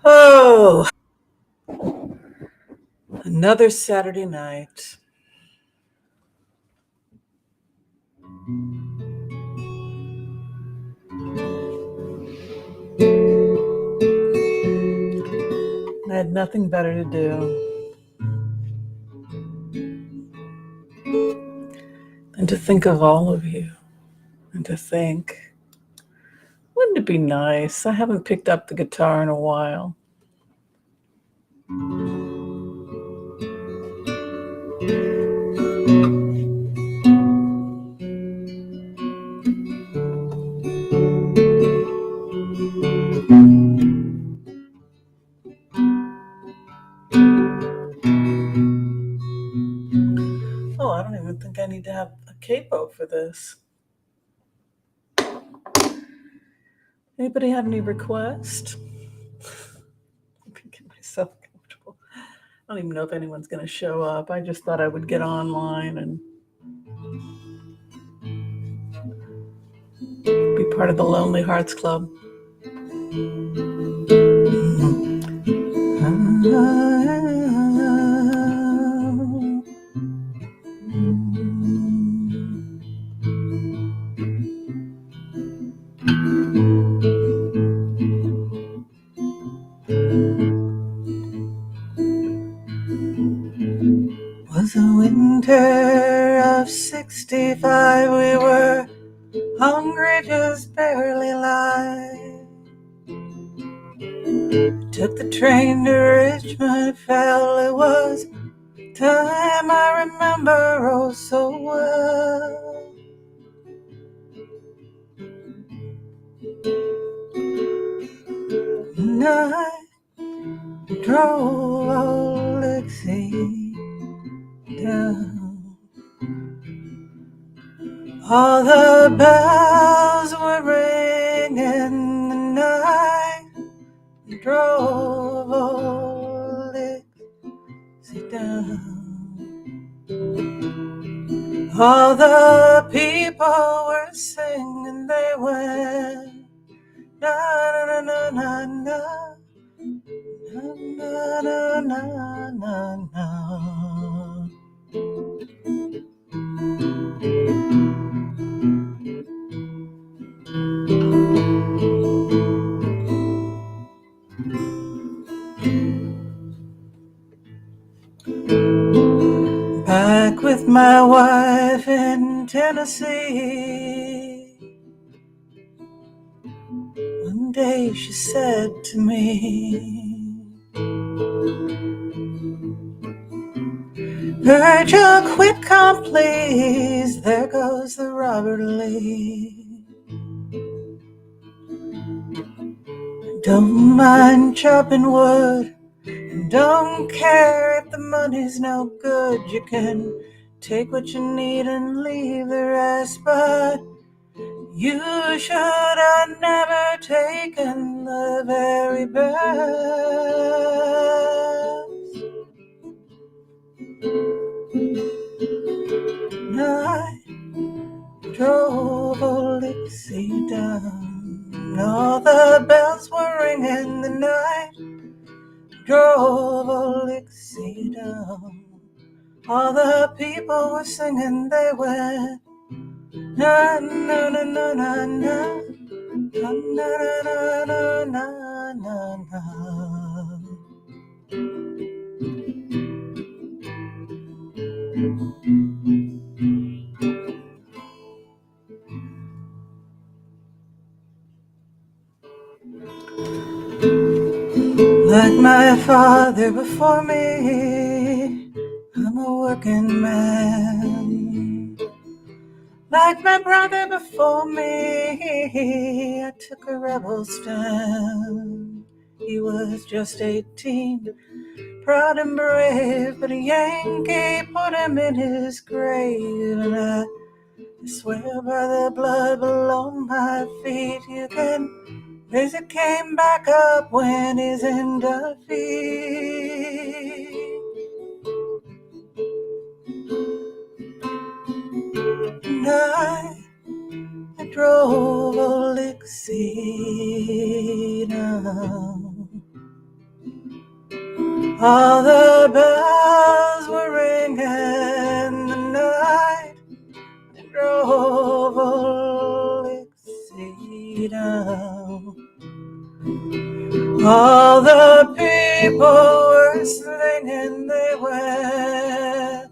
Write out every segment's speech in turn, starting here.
Oh, another Saturday night. I had nothing better to do than to think of all of you and to think, wouldn't it be nice? I haven't picked up the guitar in a while. Oh, I don't even think I need to have a capo for this. Anybody have any requests? Let me get myself comfortable. I don't even know if anyone's going to show up. I just thought I would get online and be part of the Lonely Hearts Club. Was a winter of 65, we were hungry, just barely alive. Took the train to Richmond, felt it was time I remember oh so well. And I drove old Lexie down. All the bells were ringing, and I drove old Lexie down. All the people were singing, they went na na na na na na na na na na. Back with my wife in Tennessee, one day she said to me, Virgil, quit, come please, there goes the Robert Lee. Don't mind chopping wood, don't care if the money's no good. You can take what you need and leave the rest, but you should have never taken the very best. And I drove old Lexie down. All the bells were ringing the night. Drove old Lexie down. All the people were singing, they went na na na na na na na na na na na na. Like my father before me, I'm a working man. Like my brother before me, I took a rebel stand. He was just 18, proud and brave, but a Yankee put him in his grave. And I swear by the blood below my feet, you can visit came back up when he's in defeat. And I drove old Lexie down. All the bells were ringing the night and drove Elixir down. All the people were singing, they went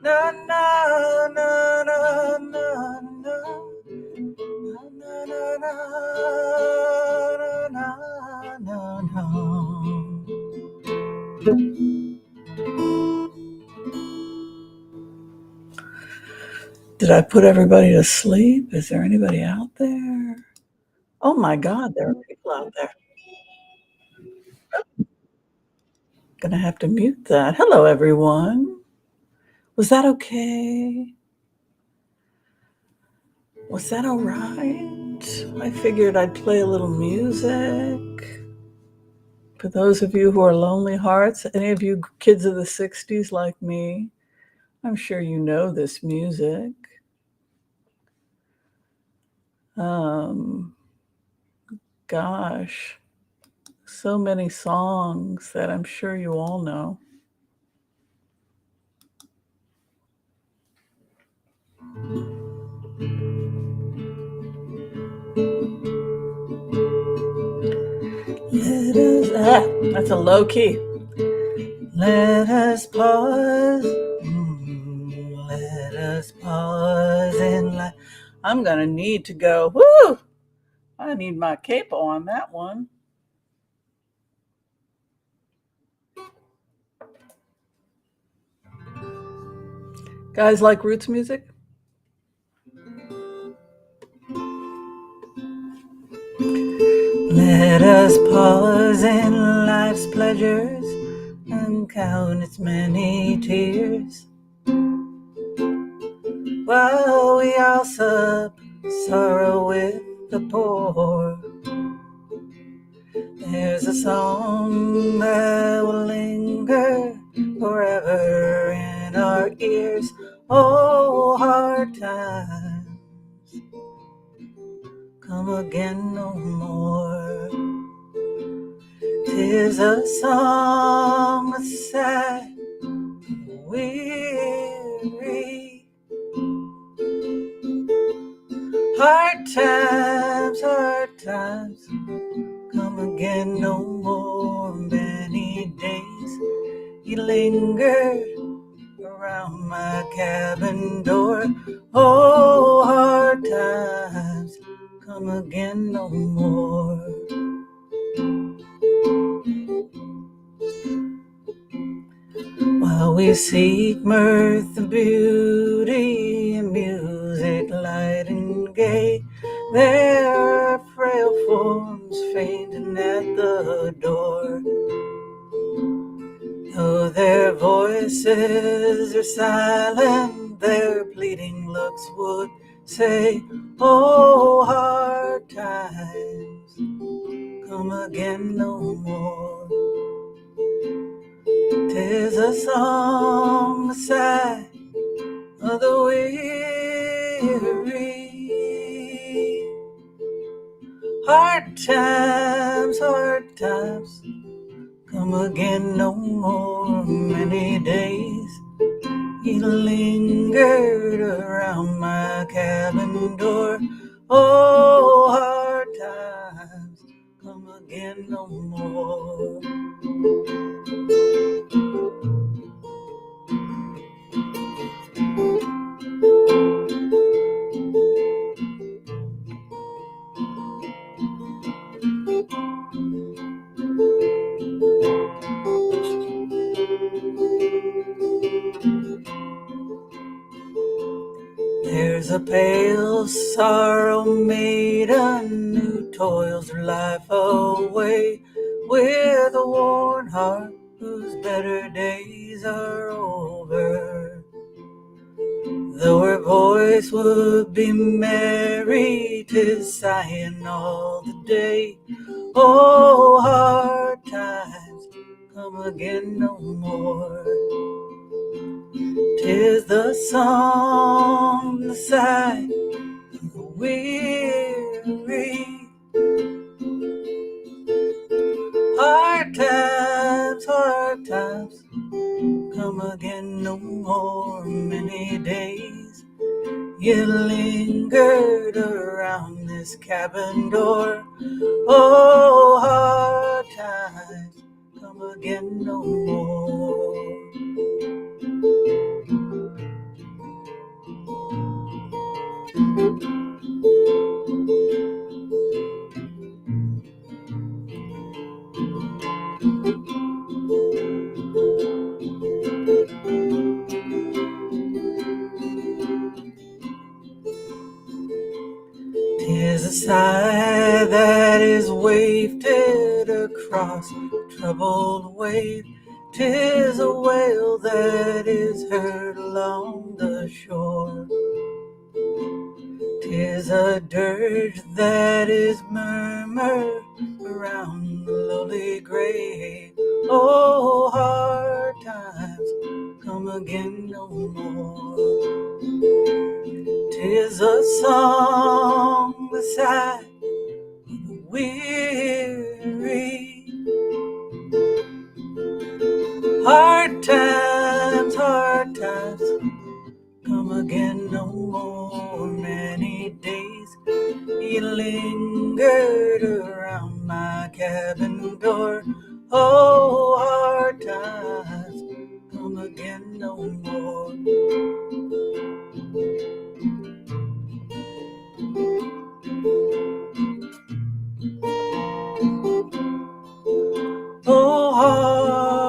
na na na na na na na na na na na. Did I put everybody to sleep? Is there anybody out there? Oh my God, there are people out there. Gonna have to mute that. Hello, everyone. Was that okay? Was that all right? I figured I'd play a little music. For those of you who are lonely hearts, any of you kids of the 60s like me, I'm sure you know this music. Gosh, so many songs that I'm sure you all know. That's a low key. Let us pause. Let us pause in life. I'm gonna need to go. Woo! I need my capo on that one. Guys like roots music? Let us pause in life's pleasures and count its many tears, while we all sup sorrow with the poor. There's a song that will linger forever in our ears. Oh, hard times come again no more. 'Tis a song of sad, weary. Hard times come again no more. Many days he lingered around my cabin door. Oh, hard times come again no more. While we seek mirth and beauty and music light and gay, there are frail forms fainting at the door. Though their voices are silent, their pleading looks would say, oh, hard times come again no more. 'Tis a song, a sigh of the weary. Hard times come again no more. Many days he lingered around my cabin door. Oh, hard times come again no more. There's a pale sorrow maiden who toils her life away with a worn heart whose better days are over. Though her voice would be merry, 'tis sighing all the day. Oh, hard times come again no more. 'Tis the song, the sigh, the weary. Hard times times come again no more. Many days you lingered around this cabin door. Oh, hard times come again no more. Tis a sigh that is wafted across a troubled wave. Tis a wail that is heard along the shore. Tis a dirge that is murmured around the lowly grave. Oh, hard times come again no more. Tis a song beside the weary. Hard times come again no more. Many days he lingered around my cabin door. Oh, hard times come again no more. Oh,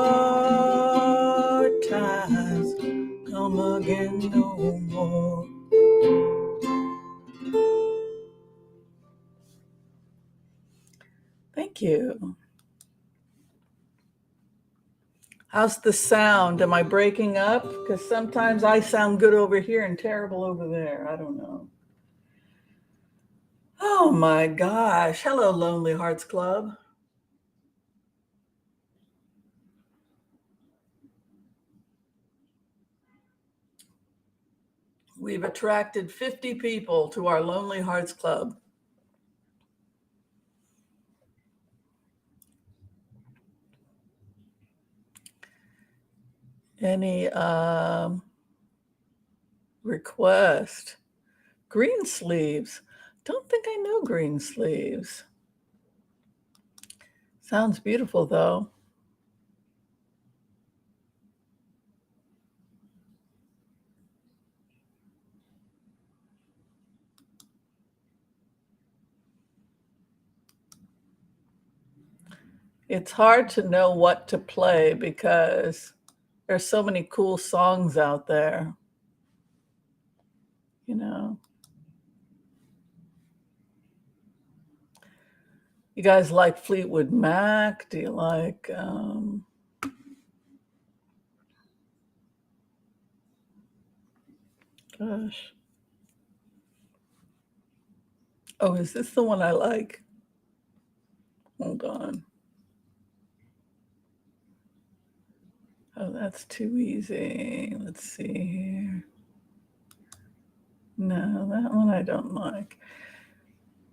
hard times come again no more. Thank you. How's the sound? Am I breaking up? Because sometimes I sound good over here and terrible over there. I don't know. Oh my gosh. Hello, Lonely Hearts Club. We've attracted 50 people to our Lonely Hearts Club. Any request? Green sleeves. Don't think I know green sleeves. Sounds beautiful though. It's hard to know what to play because there's so many cool songs out there. You know. You guys like Fleetwood Mac? Do you like gosh. Oh, is this the one I like? Hold on. Oh, that's too easy. Let's see here. No, that one I don't like.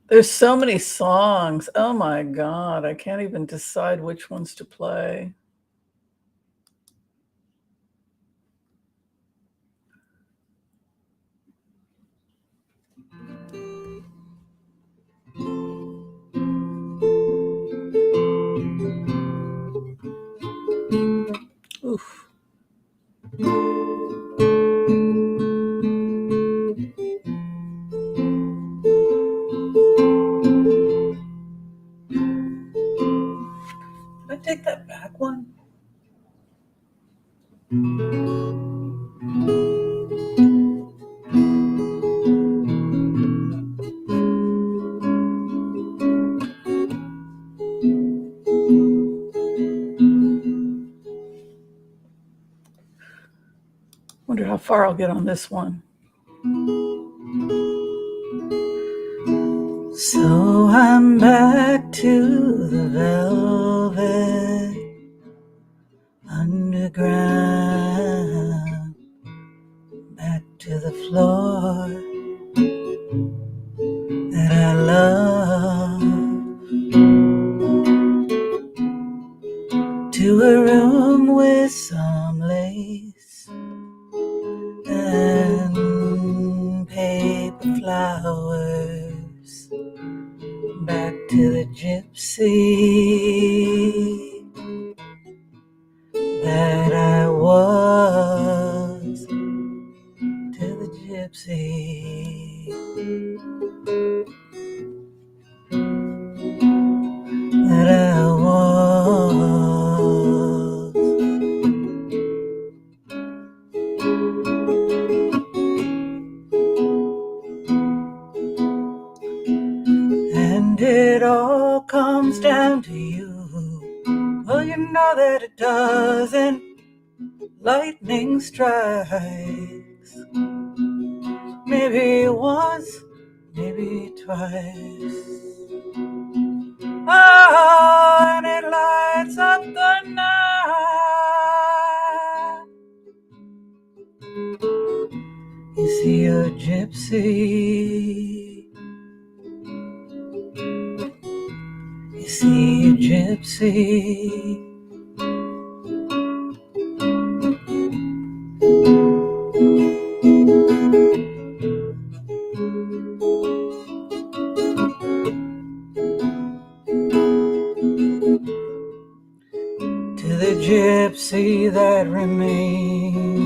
There's so many songs. Oh my God. I can't even decide which ones to play. Oof. Can I take that back one? Wonder how far I'll get on this one. So I'm back to the velvet underground, back to the floor that I love, to to a room with some lace and paper flowers. Back to the gypsy that I was, to the gypsy that I was. And it all comes down to you. Well, you know that it doesn't. Lightning strikes, maybe once, maybe twice. Oh, and it lights up the night. You see a gypsy. You see a gypsy. To the gypsy that remains,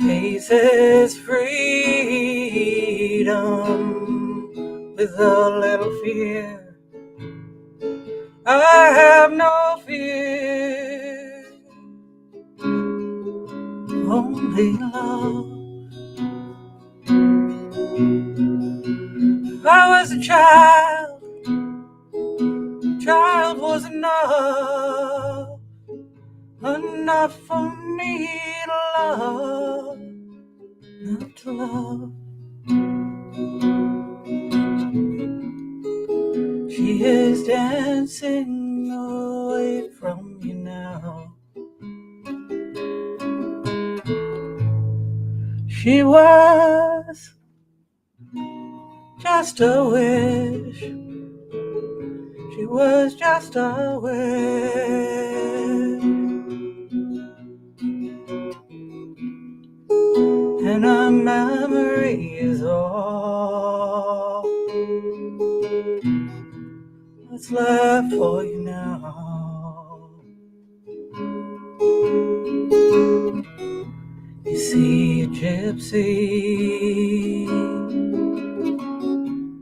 faces freedom with a little fear. I have no fear, only love. I was a child was enough, enough for me to love, not to love. She is dancing away from you now. She was just a wish. She was just a wish. And a memory is all that's left for you now. You see a gypsy.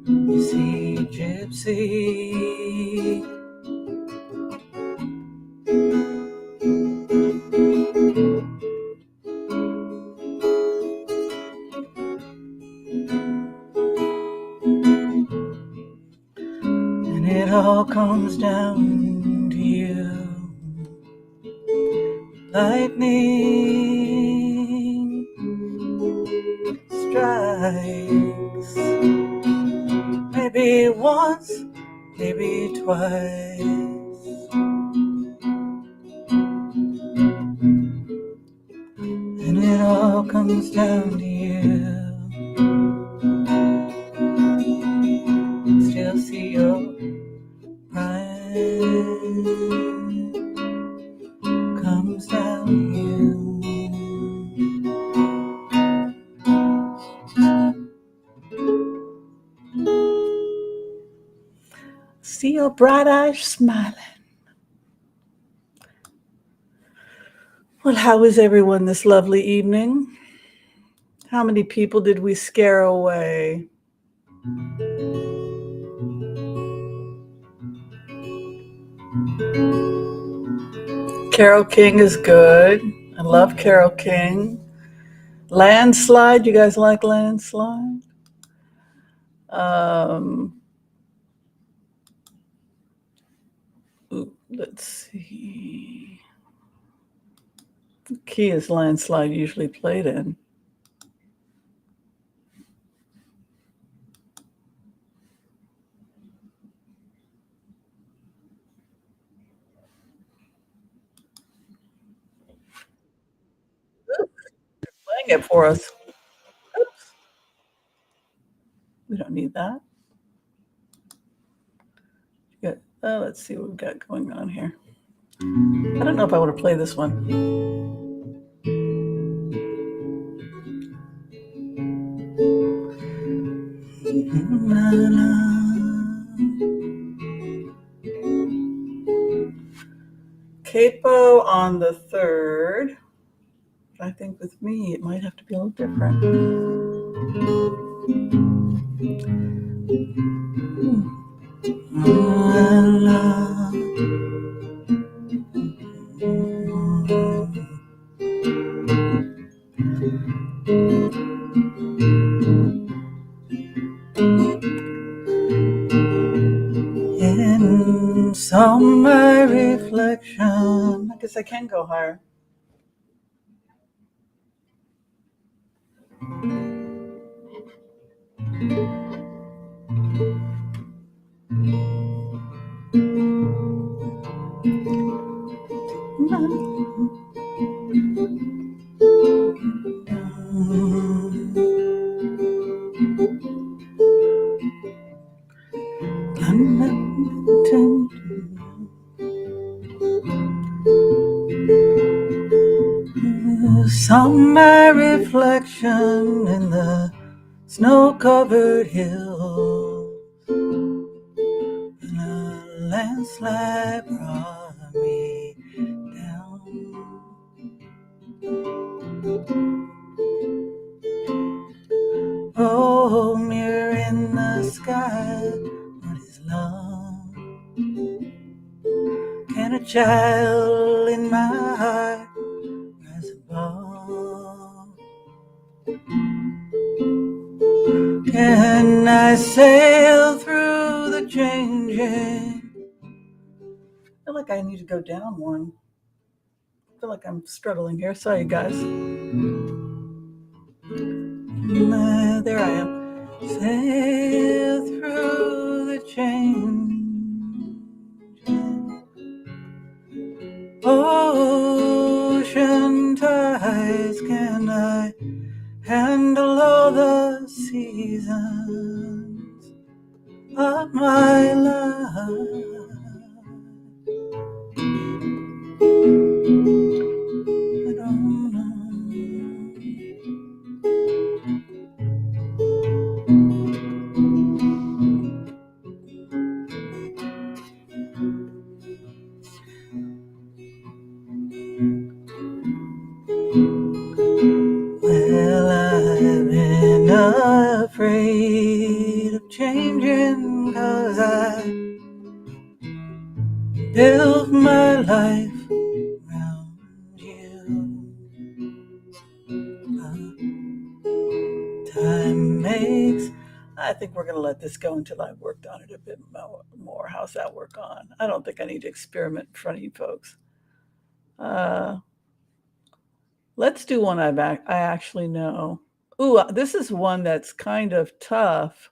You see a gypsy. And it all comes down to you. Lightning strikes, maybe once, maybe twice. And it all comes down to you. Still see your pride comes down to you. See your bright eyes smiling. Well, how is everyone this lovely evening? How many people did we scare away? Carole King is good. I love Carole King. Landslide, you guys like Landslide? Let's see. The key is Landslide usually played in. Playing it for us. Oops. We don't need that. Good. Let's see what we've got going on here. I don't know if I want to play this one. Capo on the 3rd. I think with me it might have to be a little different. In summer reflection, I guess I can go higher. Summer reflection in the snow-covered hills, and a landslide brought me down. Oh, mirror in the sky, what is love? Can a child in my heart rise above? Can I sail through the changing? I feel like I need to go down one. I feel like I'm struggling here. Sorry, guys. There I am. Sail through the changing ocean tides. Can I handle all the seasons of my life? I don't know. Well, I've been afraid of changing 'cause I built my life around you. Time makes. I think we're going to let this go until I've worked on it a bit more. How's that work on? I don't think I need to experiment in front of you folks. Let's do one I actually know. Ooh, this is one that's kind of tough.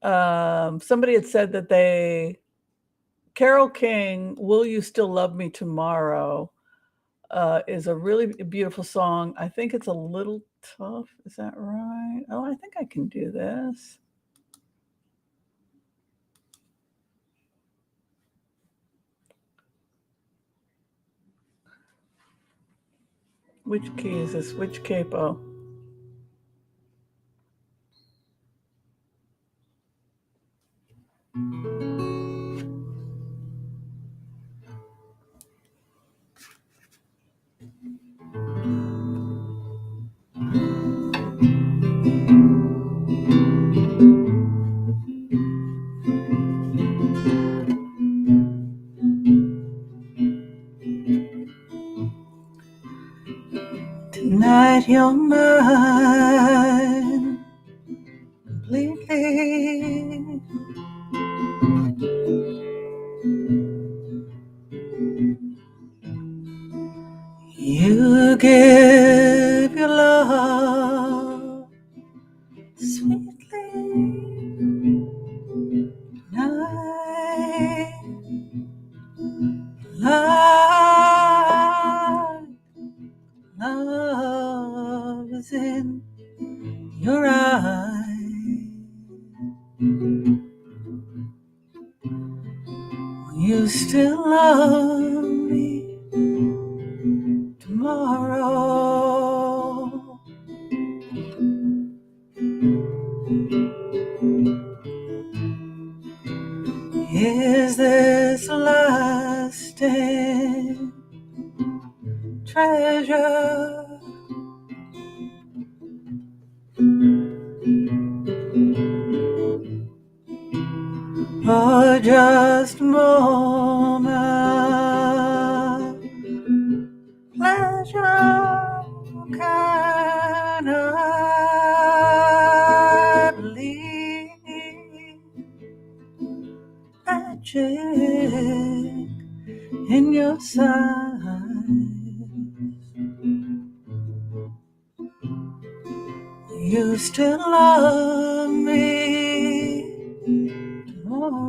Somebody had said that Carole King, Will You Still Love Me Tomorrow, is a really beautiful song. I think it's a little tough. Is that right? Oh, I think I can do this. Which key is this? Which capo? Tonight you're mine completely. You give your love sweetly. Night, love is in your eyes. You still love me tomorrow. Is this lasting treasure? Or just moment pleasure? Can I believe magic in your sight? You still love me tomorrow.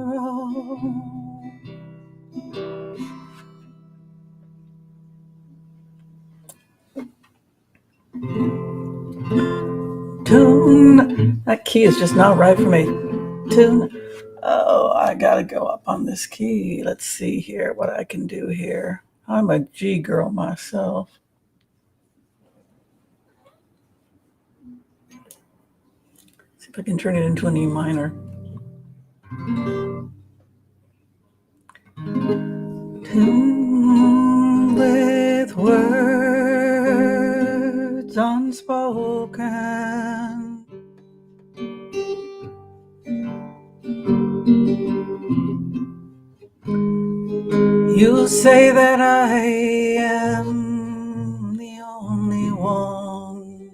Tune. That key is just not right for me. Tune. Oh, I gotta go up on this key. Let's see here what I can do here. I'm a G girl myself. See if I can turn it into an E minor. Tune with words unspoken. You say that I am the only one.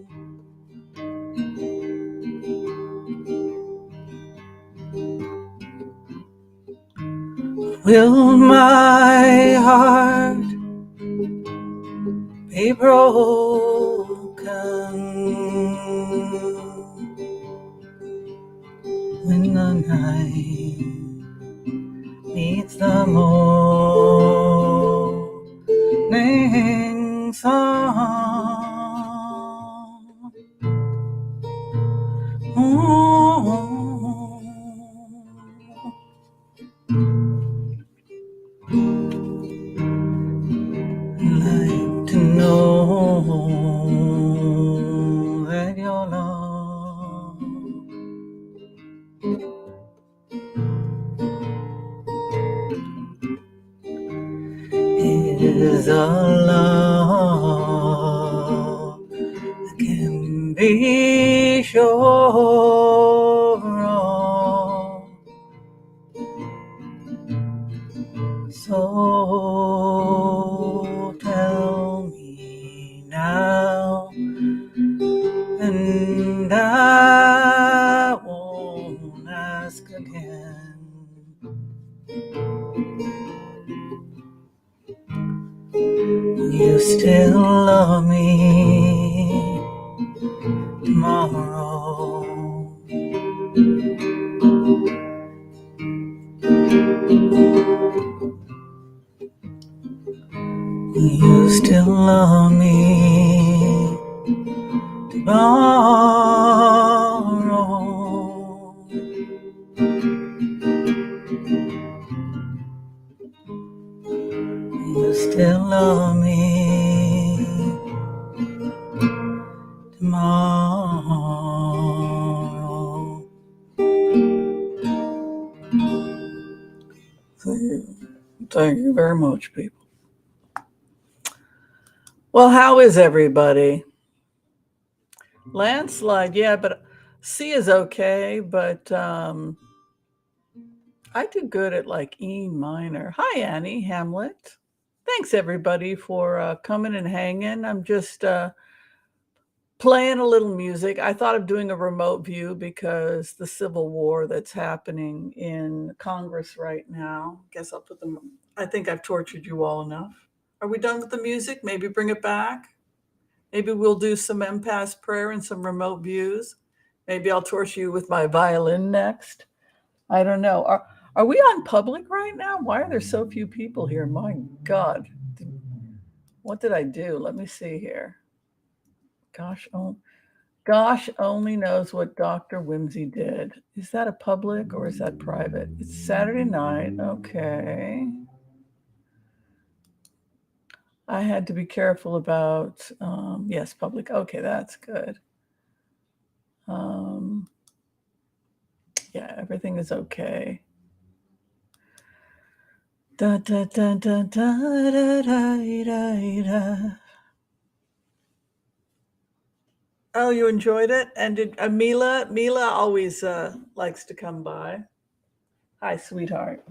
Will my heart be broken when the night meets the morning sun? Like to know that your love is a love that can be sure of. So tell me now, and I won't ask again. You still love me tomorrow. You still love me tomorrow. You still love me tomorrow. Thank you very much, people. Well, how is everybody? Landslide, yeah, but C is okay, but I do good at like E minor. Hi, Annie Hamlet. Thanks, everybody, for coming and hanging. I'm just playing a little music. I thought of doing a remote view because the civil war that's happening in Congress right now. Guess I'll put them. I think I've tortured you all enough. Are we done with the music? Maybe bring it back. Maybe we'll do some empath prayer and some remote views. Maybe I'll torture you with my violin next. I don't know. Are we on public right now? Why are there so few people here? My God. What did I do? Let me see here. Gosh, oh, Gosh only knows what Dr. Whimsy did. Is that a public or is that private? It's Saturday night. Okay. I had to be careful about, yes, public. Okay, that's good. Yeah, everything is okay. Da, da, da, da, da, da, da, da, da. Oh, you enjoyed it? And did Mila always likes to come by. Hi, sweetheart.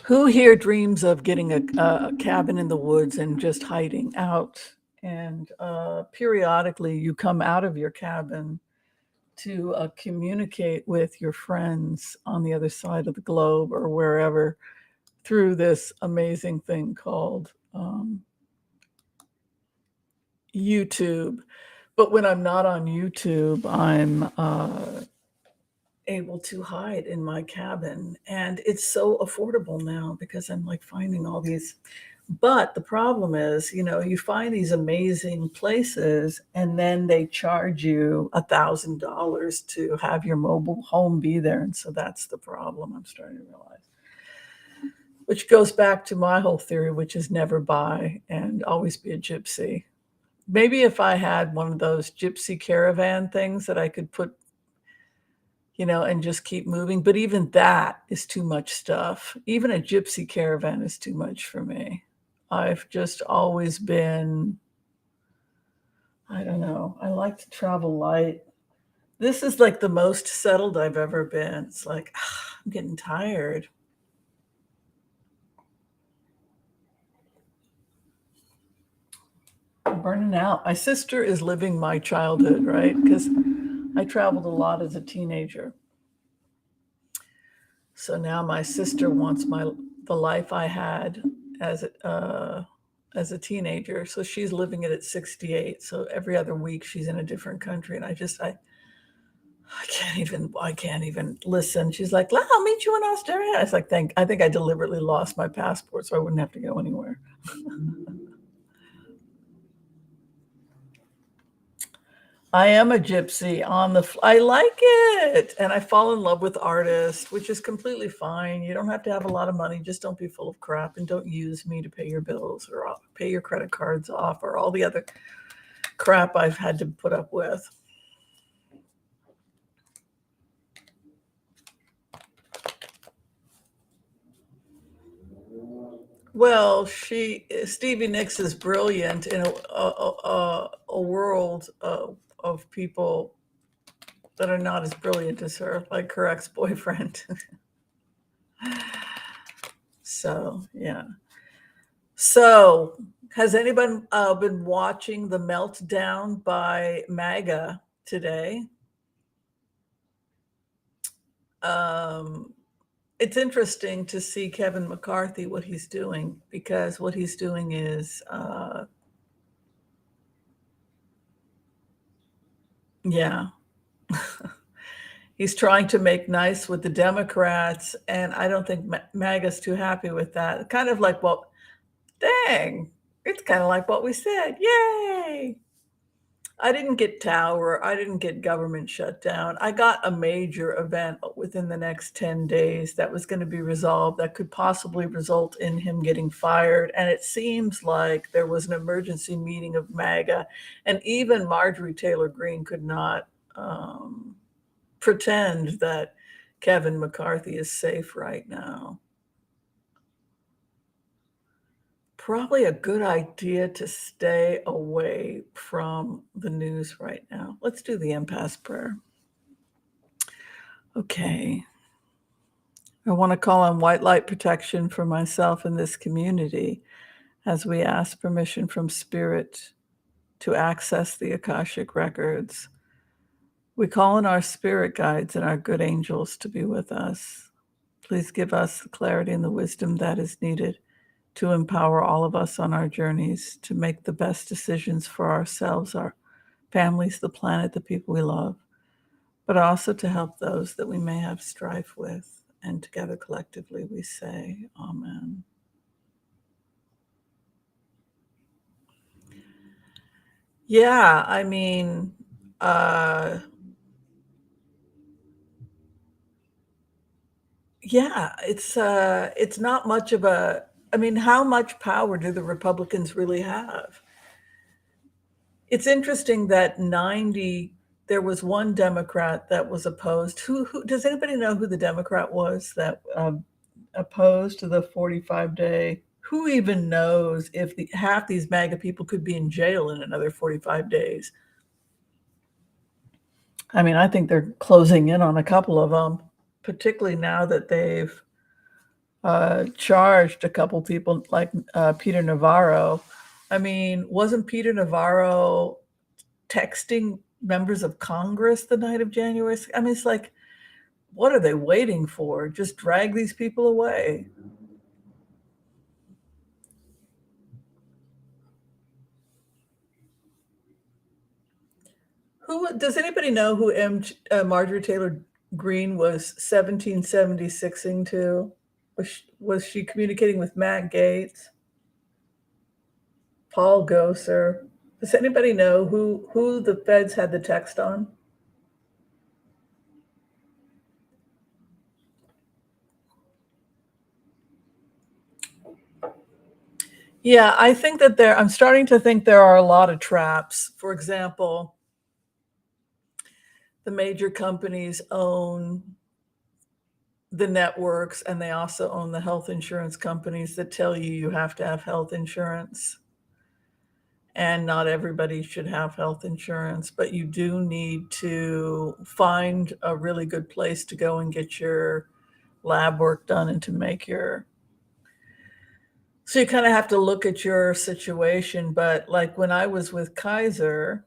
Who here dreams of getting a cabin in the woods and just hiding out? And periodically, you come out of your cabin to communicate with your friends on the other side of the globe or wherever through this amazing thing called YouTube. But when I'm not on YouTube, I'm able to hide in my cabin. And it's so affordable now because I'm like finding all these. But the problem is, you find these amazing places and then they charge you $1,000 to have your mobile home be there. And so that's the problem I'm starting to realize. Which goes back to my whole theory, which is never buy and always be a gypsy. Maybe if I had one of those gypsy caravan things that I could put, and just keep moving. But even that is too much stuff. Even a gypsy caravan is too much for me. I've just always been, I don't know, I like to travel light. This is like the most settled I've ever been. It's like, I'm getting tired. I'm burning out. My sister is living my childhood, right? Because I traveled a lot as a teenager. So now my sister wants the life I had as as a teenager. So she's living it at 68. So every other week she's in a different country, and I can't even listen. She's like, I'll meet you in Australia. I was like, I think I deliberately lost my passport so I wouldn't have to go anywhere. I am a gypsy on I like it. And I fall in love with artists, which is completely fine. You don't have to have a lot of money. Just don't be full of crap and don't use me to pay your bills or pay your credit cards off or all the other crap I've had to put up with. Well, Stevie Nicks is brilliant in a world of people that are not as brilliant as her, like her ex-boyfriend. So, yeah. So, has anyone been watching the meltdown by MAGA today? It's interesting to see Kevin McCarthy, what he's doing, because what he's doing is, yeah, he's trying to make nice with the Democrats, and I don't think MAGA's too happy with that. Kind of like, well, dang, it's kind of like what we said. Yay! I didn't get tower. I didn't get government shutdown. I got a major event within the next 10 days that was going to be resolved that could possibly result in him getting fired. And it seems like there was an emergency meeting of MAGA, and even Marjorie Taylor Greene could not pretend that Kevin McCarthy is safe right now. Probably a good idea to stay away from the news right now. Let's do the empath prayer. Okay. I want to call on white light protection for myself and this community as we ask permission from Spirit to access the Akashic records. We call on our spirit guides and our good angels to be with us. Please give us the clarity and the wisdom that is needed to empower all of us on our journeys to make the best decisions for ourselves, our families, the planet, the people we love, but also to help those that we may have strife with. And together collectively we say, Amen. Yeah, I mean, yeah, it's not much of a. I mean, how much power do the Republicans really have? It's interesting that 90 there was one Democrat that was opposed. Who does anybody know who the Democrat was that opposed to the 45-day? Who even knows if half these MAGA people could be in jail in another 45 days? I mean, I think they're closing in on a couple of them, particularly now that they've charged a couple people like Peter Navarro. I mean, wasn't Peter Navarro texting members of Congress the night of January 6th? I mean, it's like, what are they waiting for? Just drag these people away. Who does anybody know who Marjorie Taylor Greene was 1776ing to? Was she communicating with Matt Gaetz, Paul Gosar? Does anybody know who the feds had the text on? Yeah, I think that I'm starting to think there are a lot of traps. For example, the major companies own the networks and they also own the health insurance companies that tell you you have to have health insurance. And not everybody should have health insurance, but you do need to find a really good place to go and get your lab work done and to make your. So you kind of have to look at your situation. But like when I was with Kaiser,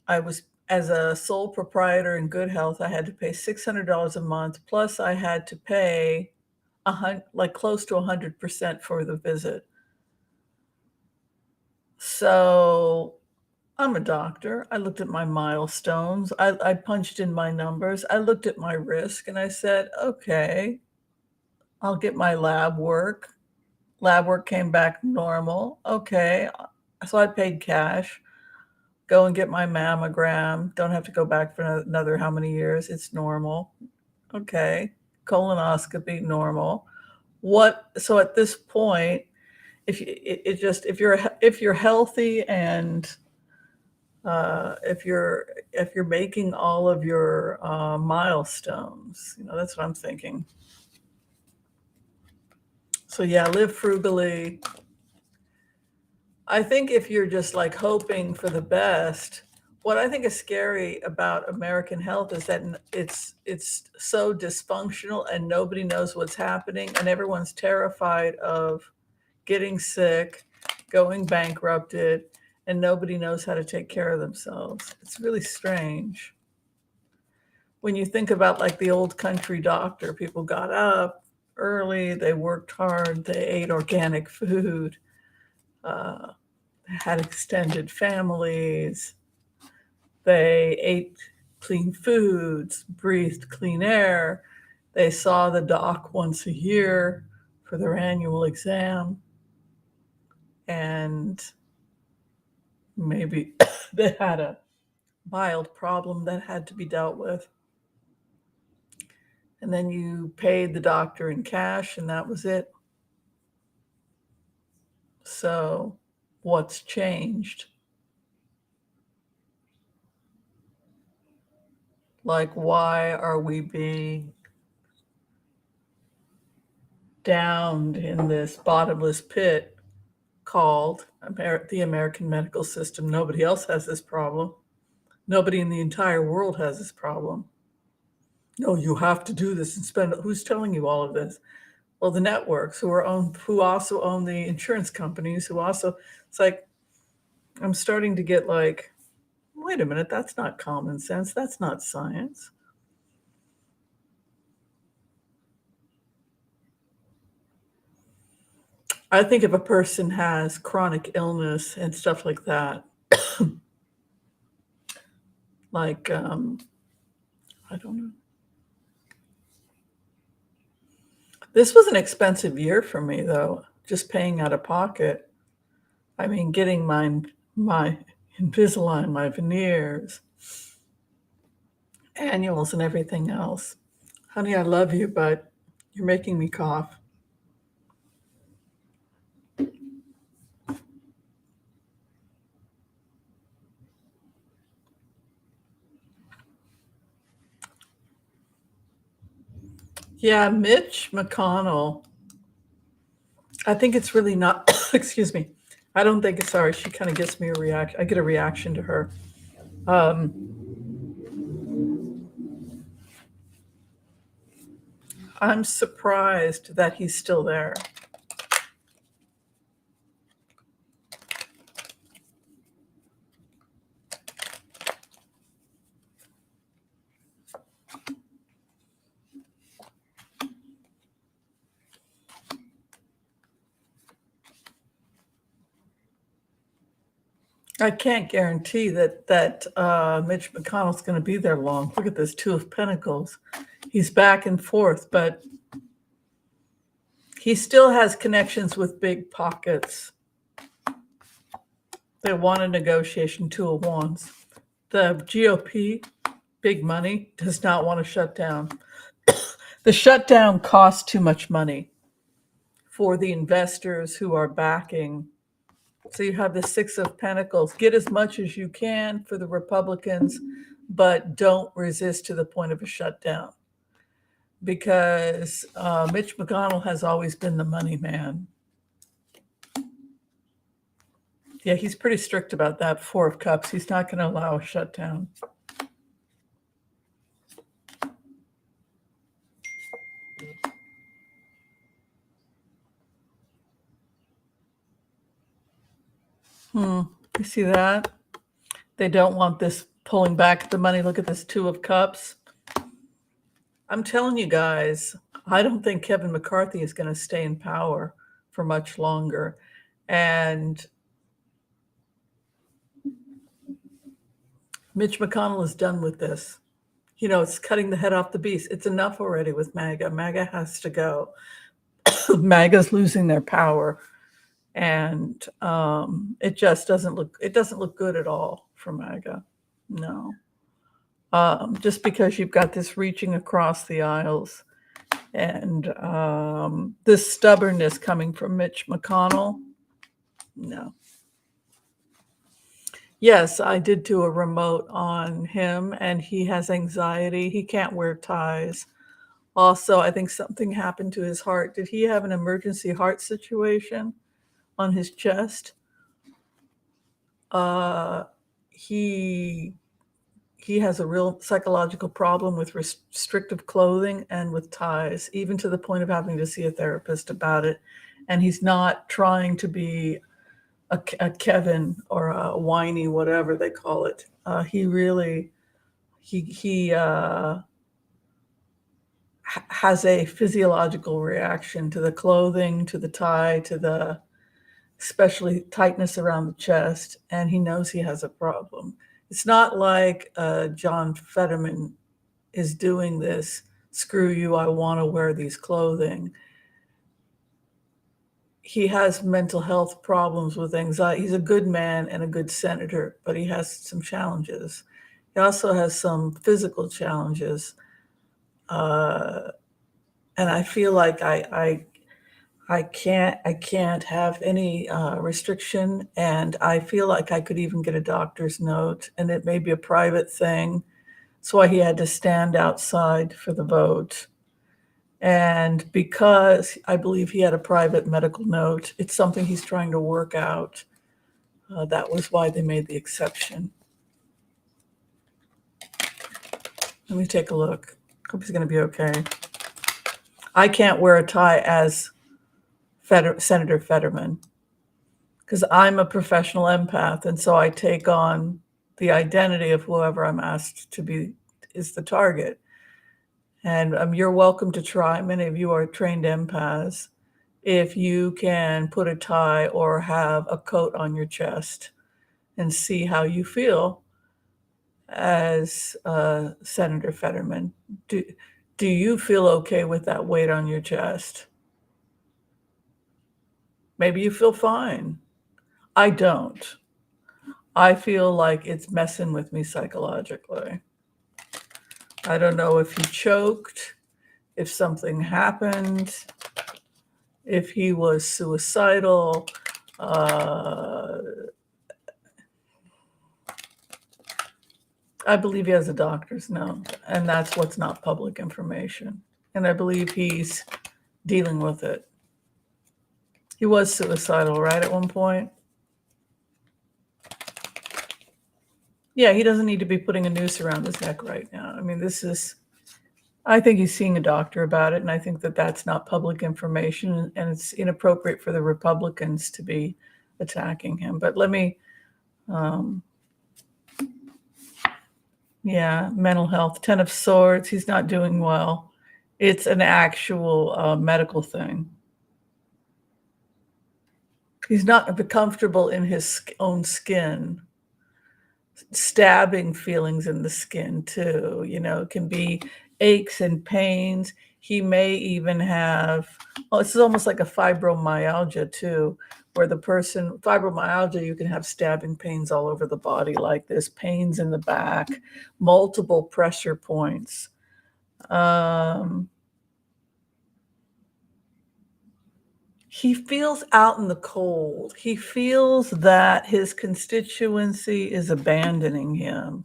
I was as a sole proprietor in Good Health, I had to pay $600 a month. Plus, I had to pay like close to 100% for the visit. So I'm a doctor. I looked at my milestones. I punched in my numbers. I looked at my risk and I said, okay, I'll get my lab work. Lab work came back normal. Okay. So I paid cash. Go and get my mammogram. Don't have to go back for another how many years. It's normal. Okay. Colonoscopy, normal. So at this point, if you're healthy and if you're making all of your milestones, that's what I'm thinking. So yeah, live frugally. I think if you're just like hoping for the best, what I think is scary about American health is that it's so dysfunctional and nobody knows what's happening and everyone's terrified of getting sick, going bankrupted, and nobody knows how to take care of themselves. It's really strange. When you think about like the old country doctor, people got up early, they worked hard, they ate organic food, uh, had extended families, they ate clean foods, breathed clean air, they saw the doc once a year for their annual exam, and maybe they had a mild problem that had to be dealt with. And then you paid the doctor in cash, and that was it. So, what's changed? Like, why are we being downed in this bottomless pit called the American medical system? Nobody else has this problem. Nobody in the entire world has this problem. No, you have to do this and spend. Who's telling you all of this? Well, the networks who also own the insurance companies, it's like, I'm starting to get like, wait a minute, that's not common sense. That's not science. I think if a person has chronic illness and stuff like that, Like, I don't know. This was an expensive year for me, though, just paying out of pocket. I mean, getting my Invisalign, my veneers, annuals, and everything else. Honey, I love you, but you're making me cough. Yeah, Mitch McConnell. I think it's really not, excuse me. I don't think it's, sorry, she kind of gets me a reaction. I get a reaction to her. Um, I'm surprised that he's still there. I can't guarantee that Mitch McConnell's going to be there long. Look at this Two of Pentacles. He's back and forth, but he still has connections with big pockets. They want a negotiation, Two of Wands. The GOP, big money, does not want to shut down. The shutdown costs too much money for the investors who are backing. So you have the Six of Pentacles. Get as much as you can for the Republicans, but don't resist to the point of a shutdown. Because Mitch McConnell has always been the money man. Yeah, he's pretty strict about that. Four of Cups. He's not going to allow a shutdown. You see that? They don't want this pulling back the money. Look at this Two of Cups. I'm telling you guys, I don't think Kevin McCarthy is going to stay in power for much longer. And Mitch McConnell is done with this. You know, it's cutting the head off the beast. It's enough already with MAGA. MAGA has to go. MAGA's losing their power. And it just doesn't look good at all for MAGA. No. Just because you've got this reaching across the aisles and this stubbornness coming from Mitch McConnell. No. Yes, I did do a remote on him, and he has anxiety. He can't wear ties. Also, I think something happened to his heart. Did he have an emergency heart situation on his chest? Uh, he he has a real psychological problem with restrictive clothing and with ties, even to the point of having to see a therapist about it. And he's not trying to be a Kevin or a whiny, whatever they call it. He really he has a physiological reaction to the clothing, to the tie, to the especially tightness around the chest, and he knows he has a problem. It's not like John Fetterman is doing this. Screw you! I want to wear these clothing. He has mental health problems with anxiety. He's a good man and a good senator, but he has some challenges. He also has some physical challenges, and I feel like I can't have any restriction, and I feel like I could even get a doctor's note, and it may be a private thing. That's why he had to stand outside for the vote. And because I believe he had a private medical note, it's something he's trying to work out. That was why they made the exception. Let me take a look. Hope he's going to be okay. I can't wear a tie as Senator Fetterman because I'm a professional empath, and so I take on the identity of whoever I'm asked to be is the target. And you're welcome to try. Many of you are trained empaths. If you can put a tie or have a coat on your chest and see how you feel, as Senator Fetterman. Do you feel okay with that weight on your chest? Maybe you feel fine. I don't. I feel like it's messing with me psychologically. I don't know if he choked, if something happened, if he was suicidal. Uh, I believe he has a doctor's note, and that's what's not public information. And I believe he's dealing with it. He was suicidal, right, at one point? Yeah, he doesn't need to be putting a noose around his neck right now. I mean, I think he's seeing a doctor about it, and I think that that's not public information, and it's inappropriate for the Republicans to be attacking him. But let me, um, yeah, mental health, 10 of Swords, he's not doing well. It's an actual medical thing. He's not comfortable in his own skin. Stabbing feelings in the skin too, it can be aches and pains. He may even have, oh, this is almost like a fibromyalgia too, where fibromyalgia, you can have stabbing pains all over the body like this, pains in the back, multiple pressure points. He feels out in the cold. He feels that his constituency is abandoning him.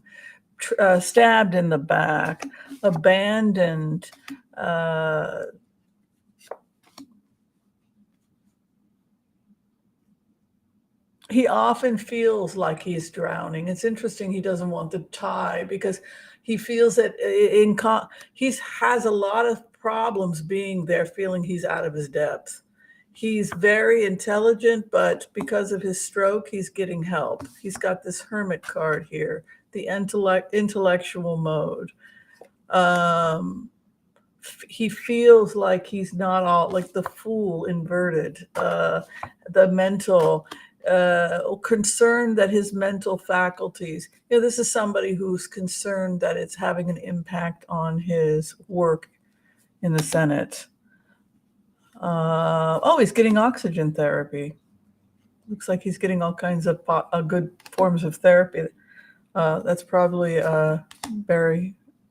Stabbed in the back, abandoned. Uh, he often feels like he's drowning. It's interesting he doesn't want the tie because he feels that he has a lot of problems being there, feeling he's out of his depth. He's very intelligent, but because of his stroke, he's getting help. He's got this hermit card here, the intellectual mode. Um, he feels like he's not all like the fool inverted, the mental concerned that his mental faculties, this is somebody who's concerned that it's having an impact on his work in the Senate. Oh, he's getting oxygen therapy. Looks like he's getting all kinds of good forms of therapy. That's probably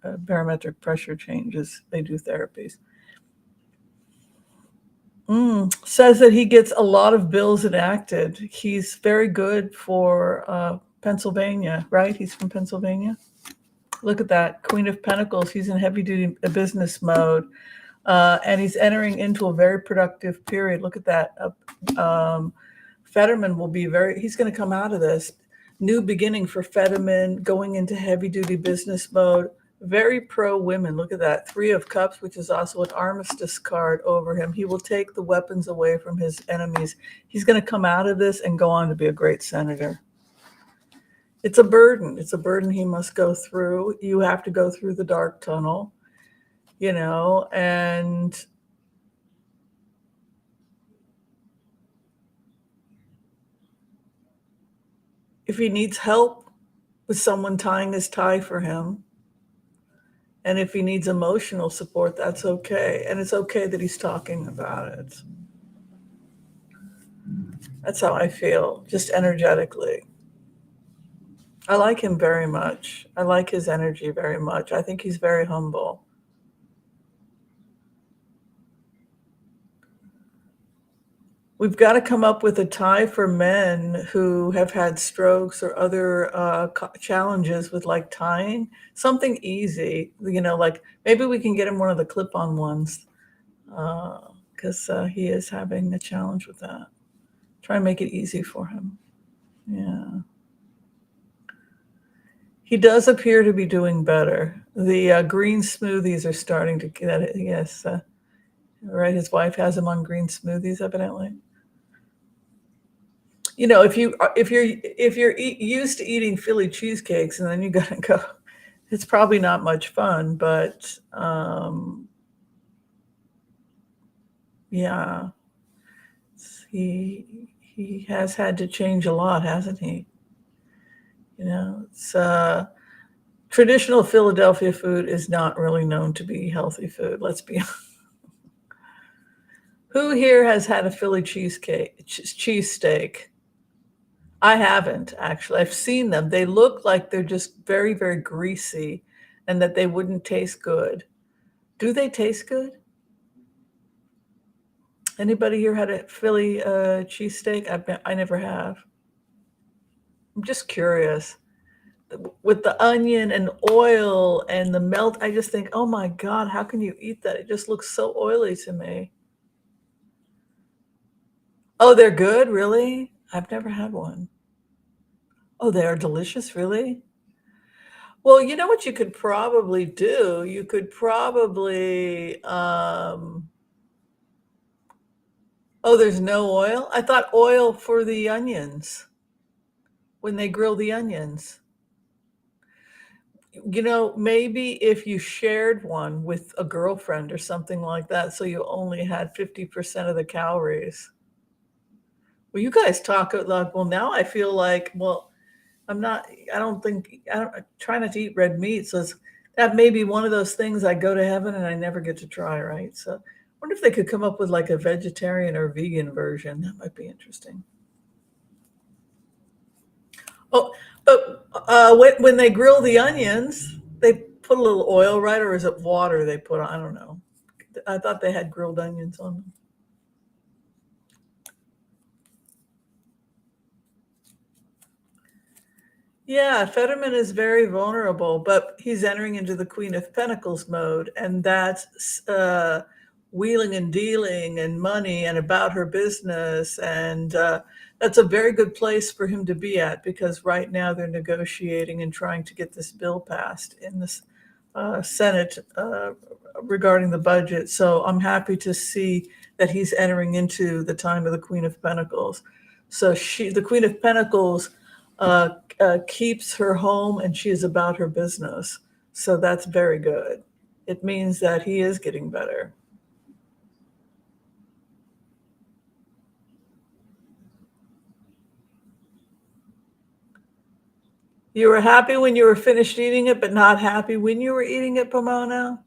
barometric pressure changes. They do therapies. Says that he gets a lot of bills enacted. He's very good for Pennsylvania, right? He's from Pennsylvania. Look at that. Queen of Pentacles. He's in heavy duty business mode. And he's entering into a very productive period. Look at that. Fetterman will be he's going to come out of this. New beginning for Fetterman, going into heavy duty business mode. Very pro women. Look at that. 3 of Cups, which is also an armistice card over him. He will take the weapons away from his enemies. He's going to come out of this and go on to be a great senator. It's a burden. It's a burden he must go through. You have to go through the dark tunnel, and if he needs help with someone tying his tie for him, and if he needs emotional support, that's okay. And it's okay that he's talking about it. That's how I feel, just energetically. I like him very much. I like his energy very much. I think he's very humble. We've got to come up with a tie for men who have had strokes or other challenges with like tying. Something easy, like maybe we can get him one of the clip-on ones because he is having a challenge with that. Try and make it easy for him. Yeah. He does appear to be doing better. The green smoothies are starting to get it. Yes. Right. His wife has him on green smoothies, evidently. If you're used to eating Philly cheesecakes and then you gotta go, it's probably not much fun. But yeah, he has had to change a lot, hasn't he? It's Traditional Philadelphia food is not really known to be healthy food. Let's be Who here has had a Philly cheesesteak? I haven't actually. I've seen them. They look like they're just very, very greasy and that they wouldn't taste good. Do they taste good? Anybody here had a Philly cheesesteak? I never have. I'm just curious. With the onion and oil and the melt, I just think, oh my God, how can you eat that? It just looks so oily to me. Oh, they're good, really? I've never had one. Oh, they are delicious, really? Well, you know what you could probably do? You could probably, oh, there's no oil? I thought oil for the onions when they grill the onions. Maybe if you shared one with a girlfriend or something like that, so you only had 50% of the calories. Well, you guys talk like, well, now I feel like, well, I'm not, I try not to eat red meat. So that may be one of those things I go to heaven and I never get to try, right? So I wonder if they could come up with like a vegetarian or vegan version. That might be interesting. Oh, but when they grill the onions, they put a little oil, right? Or is it water they put on? I don't know. I thought they had grilled onions on them. Yeah, Fetterman is very vulnerable, but he's entering into the Queen of Pentacles mode, and that's wheeling and dealing and money and about her business. And that's a very good place for him to be at because right now they're negotiating and trying to get this bill passed in the Senate regarding the budget. So I'm happy to see that he's entering into the time of the Queen of Pentacles. So the Queen of Pentacles, keeps her home and she is about her business. So that's very good. It means that he is getting better. You were happy when you were finished eating it, but not happy when you were eating it, Pomona?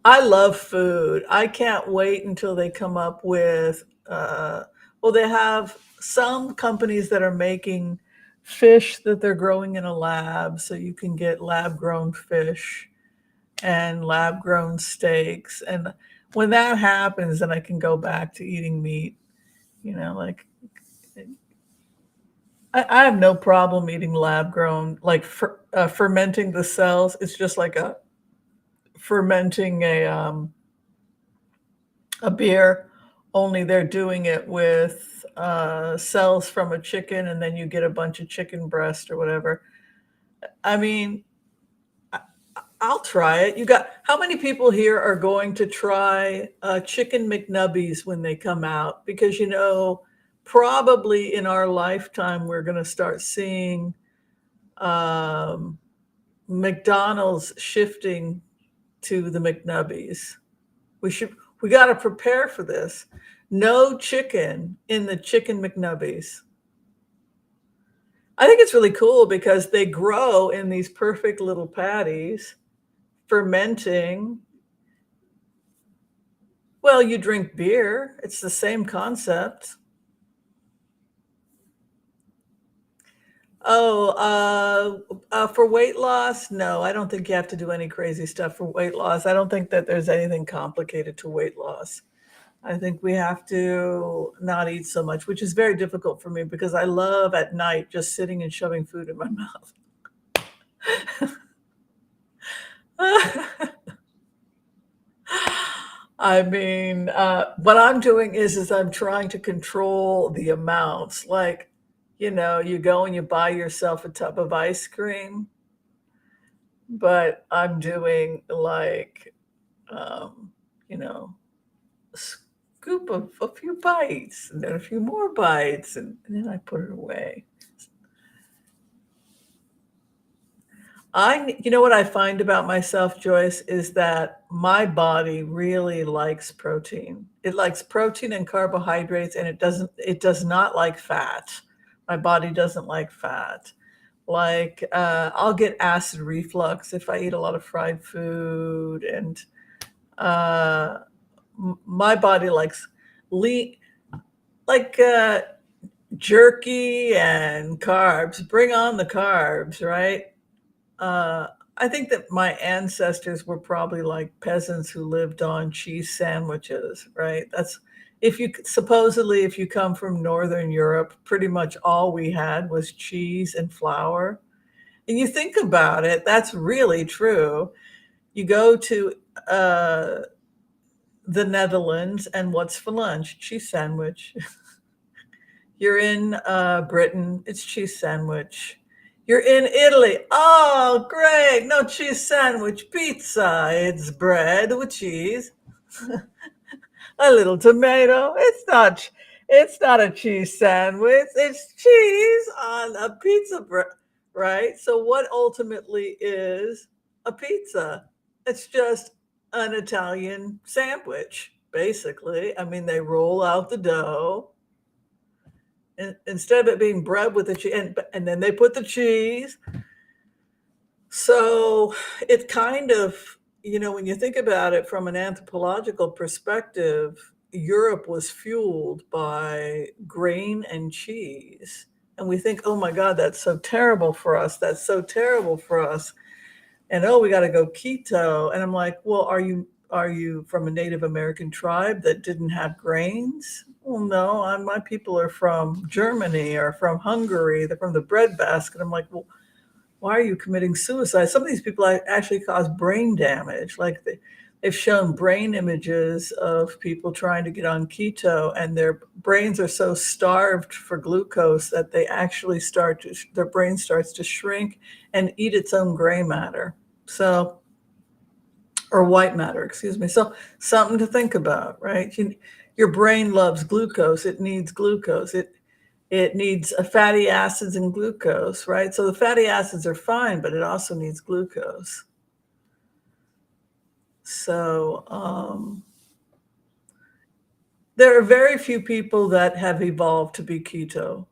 I love food. I can't wait until they come up with, well, they have some companies that are making fish that they're growing in a lab. So you can get lab grown fish and lab grown steaks. And when that happens, then I can go back to eating meat. Like I have no problem eating lab grown, like fermenting the cells. It's just like fermenting a beer, only they're doing it with cells from a chicken, and then you get a bunch of chicken breast or whatever. I mean, I'll try it. How many people here are going to try chicken McNubbies when they come out? Because, probably in our lifetime, we're going to start seeing um, McDonald's shifting to the McNubbies. We got to prepare for this. No chicken in the chicken McNubbies. I think it's really cool because they grow in these perfect little patties, fermenting. Well, you drink beer. It's the same concept. Oh, for weight loss? No, I don't think you have to do any crazy stuff for weight loss. I don't think that there's anything complicated to weight loss. I think we have to not eat so much, which is very difficult for me because I love at night just sitting and shoving food in my mouth. I mean, what I'm doing is I'm trying to control the amounts. Like, you go and you buy yourself a tub of ice cream, but I'm doing like, um, you know, a scoop of a few bites and then a few more bites, and then I put it away. You know what I find about myself, Joyce, is that my body really likes protein. It likes protein and carbohydrates, and it does not like fat. My body doesn't like fat. Like, I'll get acid reflux if I eat a lot of fried food, and uh, my body likes lean, like jerky and carbs. Bring on the carbs, right? Uh, I think that my ancestors were probably like peasants who lived on cheese sandwiches, right? That's supposedly if you come from Northern Europe, pretty much all we had was cheese and flour. And you think about it, that's really true. You go to uh, the Netherlands, and what's for lunch? Cheese sandwich. You're in Britain, it's cheese sandwich. You're in Italy. Oh, great. No cheese sandwich, pizza. It's bread with cheese, a little tomato. It's not a cheese sandwich. It's cheese on a pizza bread, right? So what ultimately is a pizza? It's just an Italian sandwich, basically. I mean, they roll out the dough instead of it being bread with the cheese, and then they put the cheese. So it kind of, when you think about it from an anthropological perspective, Europe was fueled by grain and cheese. And we think, oh my God, that's so terrible for us. That's so terrible for us. And oh, we got to go keto. And I'm like, well, are you from a Native American tribe that didn't have grains? Well, no, my people are from Germany or from Hungary. They're from the breadbasket. I'm like, well, why are you committing suicide? Some of these people actually cause brain damage. Like they've shown brain images of people trying to get on keto, and their brains are so starved for glucose that they actually their brain starts to shrink and eat its own gray matter. So, or white matter, excuse me. So something to think about, right? Your brain loves glucose. It needs glucose. It needs fatty acids and glucose, right? So the fatty acids are fine, but it also needs glucose. So there are very few people that have evolved to be keto.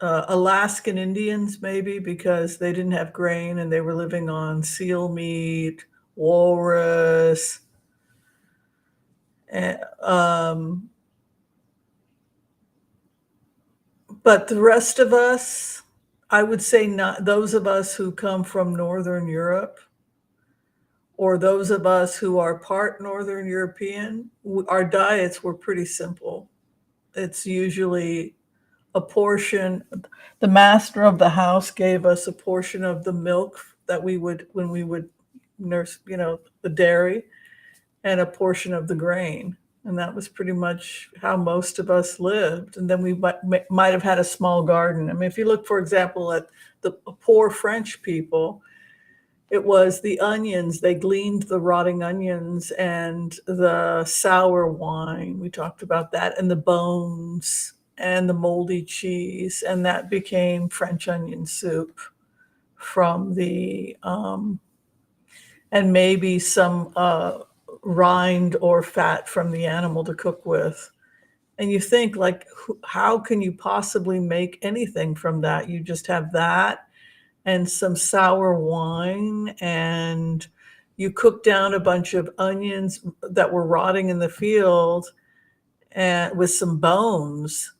Alaskan Indians, maybe, because they didn't have grain and they were living on seal meat, walrus, and, but the rest of us, I would say not those of us who come from Northern Europe or those of us who are part Northern European, our diets were pretty simple. It's usually a portion, the master of the house gave us a portion of the milk that when we would nurse, the dairy, and a portion of the grain. And that was pretty much how most of us lived. And then we might have had a small garden. I mean, if you look, for example, at the poor French people, it was the onions. They gleaned the rotting onions and the sour wine. We talked about that, and the bones and the moldy cheese. And that became French onion soup from and maybe some rind or fat from the animal to cook with. And you think, like, how can you possibly make anything from that? You just have that and some sour wine, and you cook down a bunch of onions that were rotting in the field and with some bones.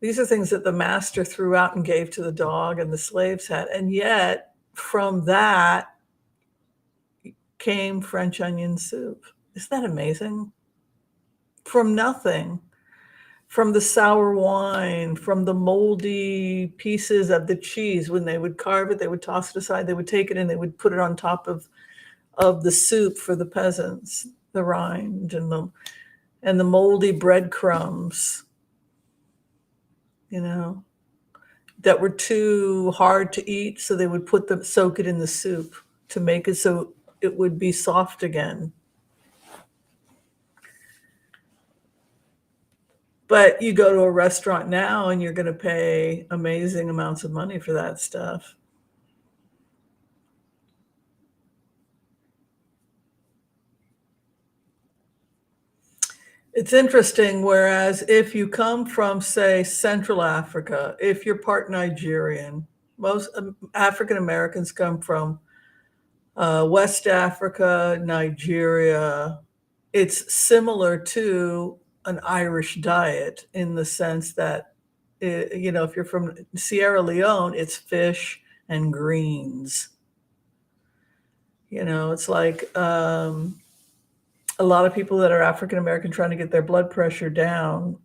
These are things that the master threw out and gave to the dog and the slaves had. And yet from that came French onion soup. Isn't that amazing? From nothing. From the sour wine, from the moldy pieces of the cheese. When they would carve it, they would toss it aside, they would take it and they would put it on top of the soup for the peasants, the rind and the moldy breadcrumbs, that were too hard to eat, so they would soak it in the soup to make it so it would be soft again. But you go to a restaurant now and you're going to pay amazing amounts of money for that stuff. It's interesting, whereas if you come from, say, Central Africa, if you're part Nigerian, most African Americans come from West Africa, Nigeria. It's similar to an Irish diet in the sense that, if you're from Sierra Leone, it's fish and greens. It's like a lot of people that are African American trying to get their blood pressure down,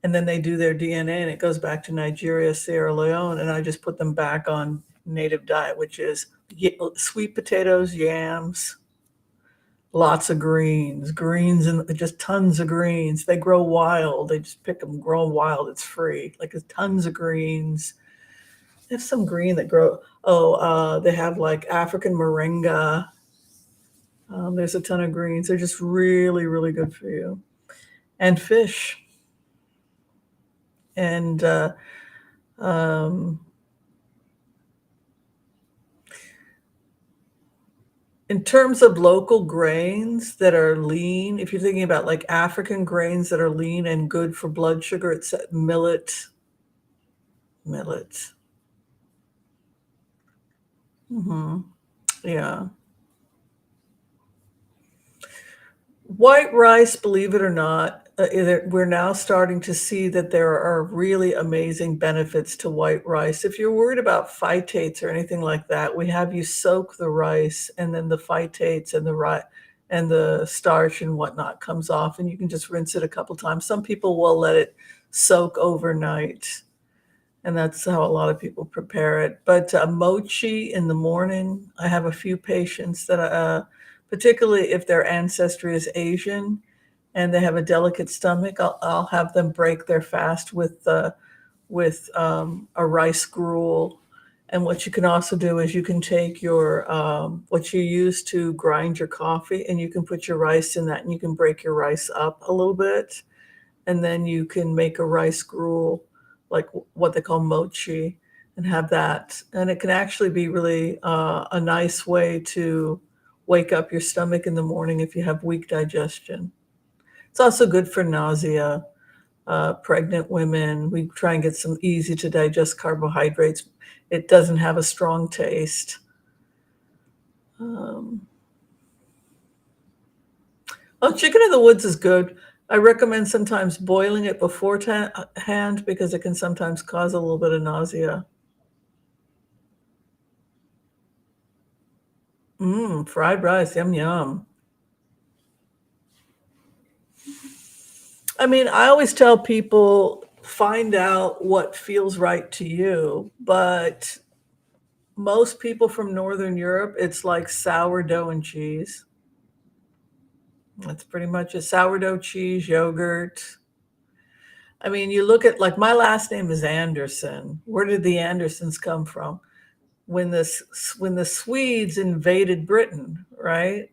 and then they do their DNA and it goes back to Nigeria, Sierra Leone, and I just put them back on native diet, which is sweet potatoes, yams, lots of greens, and just tons of greens. They grow wild. They just pick them, grow wild. It's free. Like there's tons of greens. They have some green that grow. They have like African moringa. There's a ton of greens. They're just really, really good for you. And fish. And um, in terms of local grains that are lean, if you're thinking about like African grains that are lean and good for blood sugar, it's millet. Millet. Yeah. White rice, believe it or not, we're now starting to see that there are really amazing benefits to white rice. If you're worried about phytates or anything like that, we have you soak the rice, and then the phytates and the starch and whatnot comes off, and you can just rinse it a couple times. Some people will let it soak overnight, and that's how a lot of people prepare it. But mochi in the morning, I have a few patients that, particularly if their ancestry is Asian and they have a delicate stomach, I'll have them break their fast with a rice gruel. And what you can also do is you can take your what you use to grind your coffee, and you can put your rice in that, and you can break your rice up a little bit, and then you can make a rice gruel, like what they call mochi, and have that. And it can actually be really a nice way to wake up your stomach in the morning if you have weak digestion. It's also good for nausea. Pregnant women, we try and get some easy to digest carbohydrates. It doesn't have a strong taste. Um, Chicken in the woods is good. I recommend sometimes boiling it beforehand because it can sometimes cause a little bit of nausea. Fried rice, yum yum. I mean, I always tell people find out what feels right to you, but most people from Northern Europe, it's like sourdough and cheese. That's pretty much a sourdough cheese, yogurt. I mean, you look at like my last name is Anderson. Where did the Andersons come from? When the Swedes invaded Britain, right?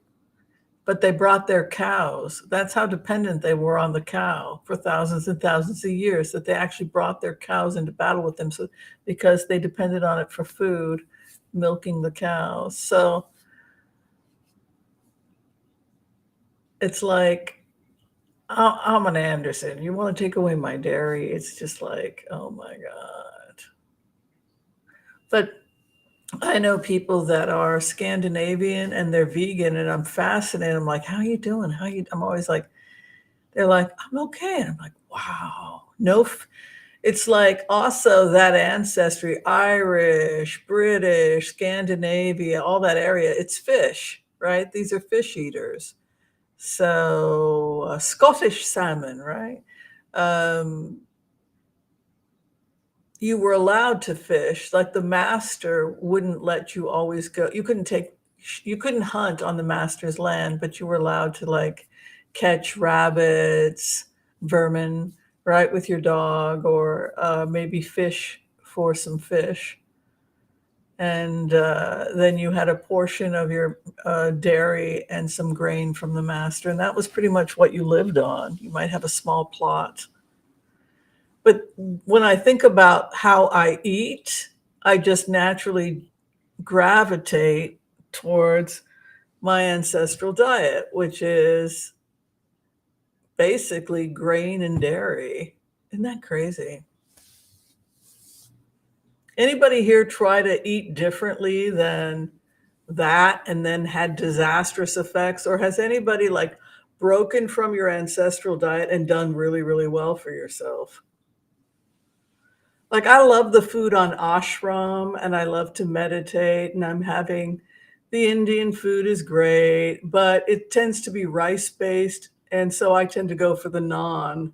But they brought their cows. That's how dependent they were on the cow for thousands and thousands of years, that they actually brought their cows into battle with them, so because they depended on it for food, milking the cows. So it's like, I'm an Anderson. You want to take away my dairy? It's just like, oh my God. But I know people that are Scandinavian and they're vegan, and I'm fascinated. I'm like, how you doing? I'm always like, they're like, I'm okay. And I'm like, wow. No, it's like also that ancestry, Irish, British, Scandinavia, all that area, it's fish, right? These are fish eaters. So Scottish salmon, right? Um, you were allowed to fish. Like the master wouldn't let you always go. You couldn't hunt on the master's land, but you were allowed to like catch rabbits, vermin, right, with your dog, or maybe fish for some fish. And then you had a portion of your dairy and some grain from the master, and that was pretty much what you lived on. You might have a small plot. But when I think about how I eat, I just naturally gravitate towards my ancestral diet, which is basically grain and dairy. Isn't that crazy? Anybody here try to eat differently than that and then had disastrous effects? Or has anybody like broken from your ancestral diet and done really, really well for yourself? Like, I love the food on ashram and I love to meditate, and I'm having the Indian food is great, but it tends to be rice based. And so I tend to go for the naan.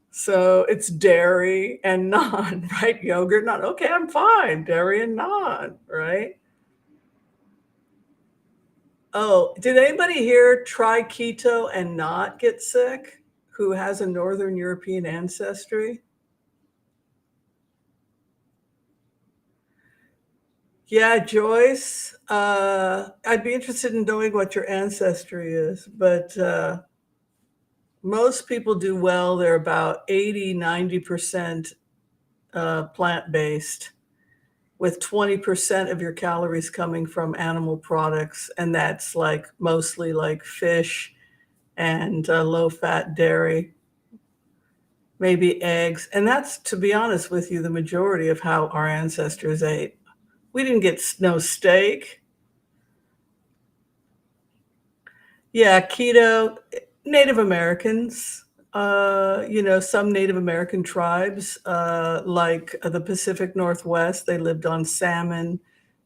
So it's dairy and naan, right? Yogurt, naan. Okay, I'm fine. Dairy and naan, right? Oh, did anybody here try keto and not get sick who has a Northern European ancestry? Yeah, Joyce. I'd be interested in knowing what your ancestry is, but most people do well. They're about 80, 90% plant based, with 20% of your calories coming from animal products. And that's like mostly like fish and low fat dairy, maybe eggs. And that's, to be honest with you, the majority of how our ancestors ate. We didn't get no steak. Yeah, keto, Native Americans, some Native American tribes, like the Pacific Northwest, they lived on salmon,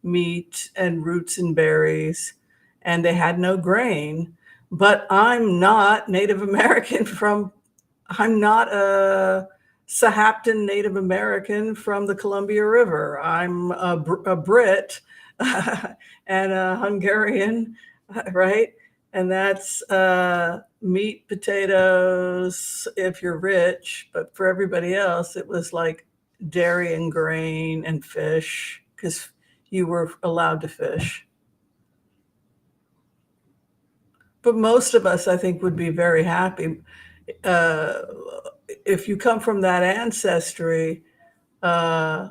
meat, and roots and berries, and they had no grain. But I'm not Native American from I'm not a Sahaptin Native American from the Columbia River. I'm a Brit and a Hungarian, right? And that's meat, potatoes, if you're rich. But for everybody else, it was like dairy and grain and fish because you were allowed to fish. But most of us, I think, would be very happy. Uh, if you come from that ancestry, uh,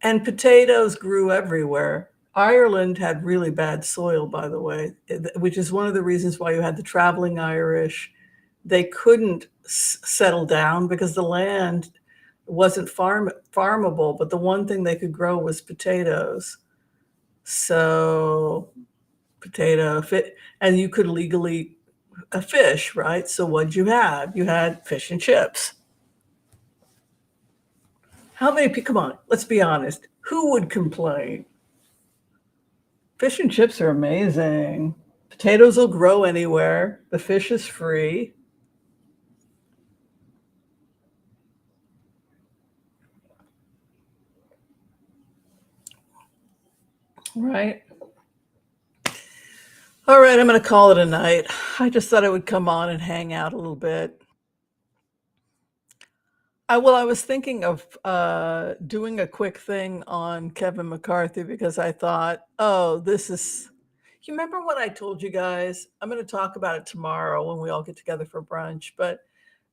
and potatoes grew everywhere. Ireland had really bad soil, by the way, which is one of the reasons why you had the traveling Irish. They couldn't settle down because the land wasn't farmable, but the one thing they could grow was potatoes. So potato fit, and you could legally a fish, right? So what'd you have? You had fish and chips. How many people? Come on, let's be honest. Who would complain? Fish and chips are amazing. Potatoes will grow anywhere. The fish is free, right? All right, I'm going to call it a night. I just thought I would come on and hang out a little bit. I was thinking of doing a quick thing on Kevin McCarthy because I thought, oh, this is. You remember what I told you guys? I'm going to talk about it tomorrow when we all get together for brunch. But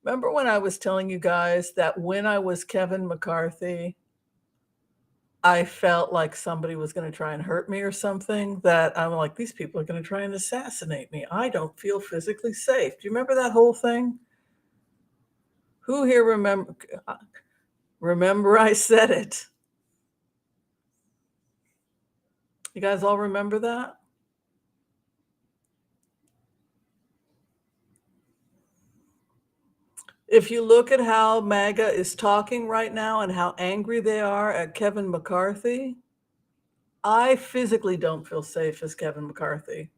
remember when I was telling you guys that when I was Kevin McCarthy, I felt like somebody was going to try and hurt me or something, that I'm like, these people are going to try and assassinate me. I don't feel physically safe. Do you remember that whole thing? Who here remember I said it? You guys all remember that? If you look at how MAGA is talking right now and how angry they are at Kevin McCarthy, I physically don't feel safe as Kevin McCarthy.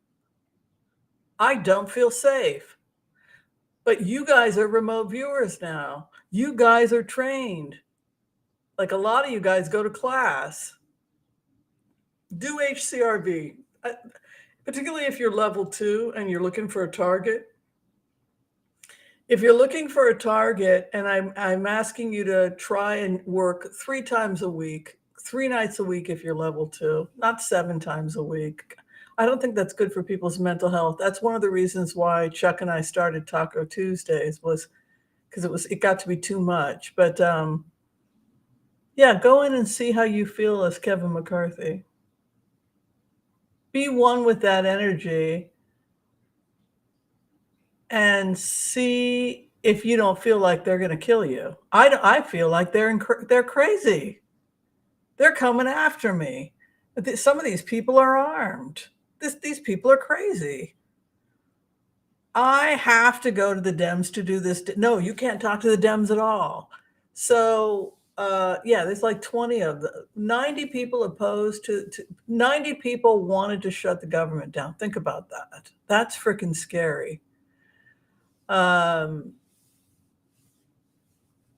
I don't feel safe. But you guys are remote viewers now. You guys are trained. Like a lot of you guys go to class. Do HCRV, particularly if you're level 2 and you're looking for a target. If you're looking for a target, and I'm asking you to try and work 3 times a week, 3 nights a week if you're level 2, not 7 times a week. I don't think that's good for people's mental health. That's one of the reasons why Chuck and I started Taco Tuesdays, was because it got to be too much. But yeah, go in and see how you feel as Kevin McCarthy. Be one with that energy and see if you don't feel like they're going to kill you. I feel like they're crazy. They're coming after me. Some of these people are armed. These people are crazy. I have to go to the Dems to do this. No, you can't talk to the Dems at all. So, yeah, there's like 20 of them. 90 people opposed to 90 people wanted to shut the government down. Think about that. That's freaking scary.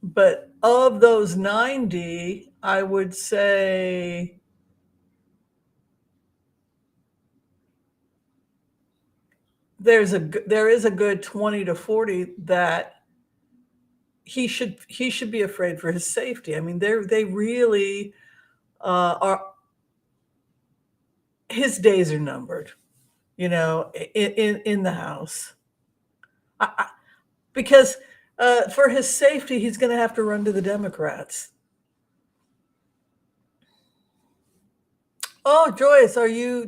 But of those 90, I would say there is a good 20 to 40 that he should be afraid for his safety. I mean, they really are. His days are numbered, in the House, because for his safety, he's going to have to run to the Democrats. Oh, Joyce, are you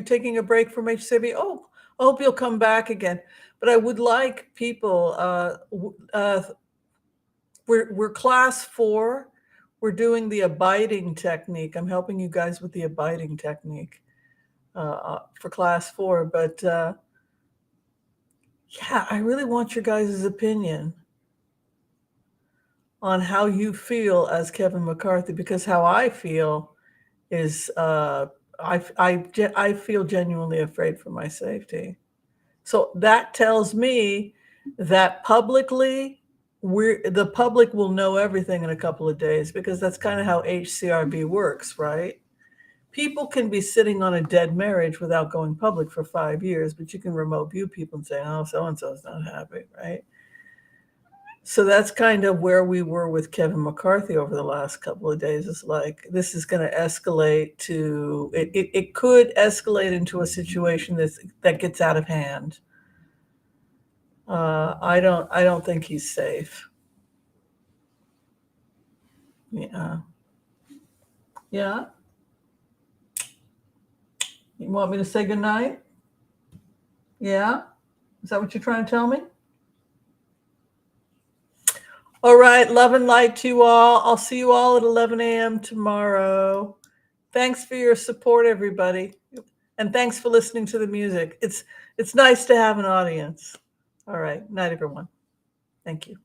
taking a break from HCB? Oh, I hope you'll come back again. But I would like people. We're class 4. We're doing the abiding technique. I'm helping you guys with the abiding technique for class 4. But yeah, I really want your guys' opinion on how you feel as Kevin McCarthy, because how I feel is I feel genuinely afraid for my safety. So that tells me that publicly, the public will know everything in a couple of days, because that's kind of how HCRB works, right? People can be sitting on a dead marriage without going public for 5 years, but you can remote view people and say, oh, so-and-so is not happy, right? So that's kind of where we were with Kevin McCarthy over the last couple of days. It's like, this is going to escalate to, it could escalate into a situation that gets out of hand. I don't think he's safe. Yeah. Yeah. You want me to say goodnight? Yeah. Is that what you're trying to tell me? All right. Love and light to you all. I'll see you all at 11 a.m. tomorrow. Thanks for your support, everybody. And thanks for listening to the music. It's nice to have an audience. All right. Night, everyone. Thank you.